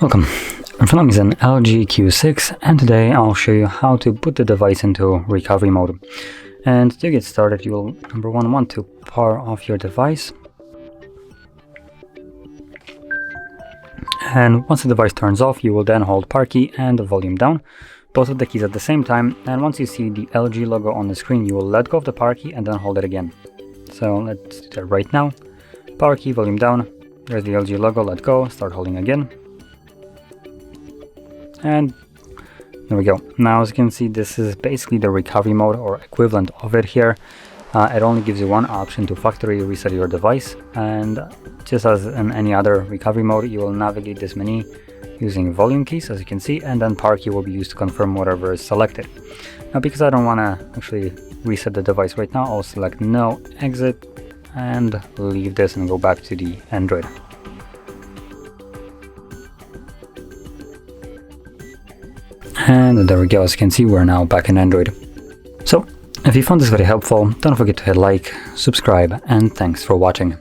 Welcome. In front of me is an LG Q6, and today I'll show you how to put the device into recovery mode. And to get started, you will number one want to power off your device. And once the device turns off, you will then hold power key and the volume down, both of the keys at the same time. And once you see the LG logo on the screen, you will let go of the power key and then hold it again. So let's do that right now. Power key, volume down. There's the LG logo, let go, start holding again. And there we go. Now, as you can see, this is basically the recovery mode or equivalent of it here. It only gives you one option to factory reset your device, and just as in any other recovery mode, you will navigate this menu using volume keys, as you can see, and then power key will be used to confirm whatever is selected. Now, because I don't want to actually reset the device right now, I'll select no, exit, and leave this and go back to the Android. And there we go, as you can see, we're now back in Android. So, if you found this very helpful, don't forget to hit like, subscribe, and thanks for watching.